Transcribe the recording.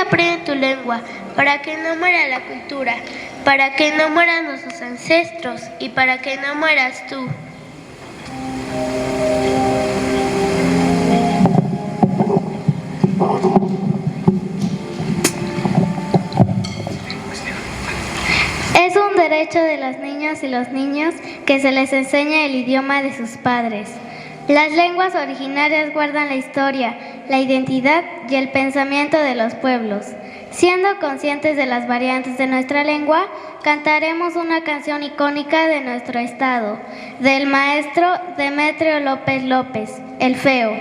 aprende tu lengua, para que no muera la cultura, para que no mueran nuestros ancestros y para que no mueras tú. Es un derecho de las niñas y los niños que se les enseñe el idioma de sus padres. Las lenguas originarias guardan la historia, la identidad y el pensamiento de los pueblos. Siendo conscientes de las variantes de nuestra lengua, cantaremos una canción icónica de nuestro estado, del maestro Demetrio López López, el Feo.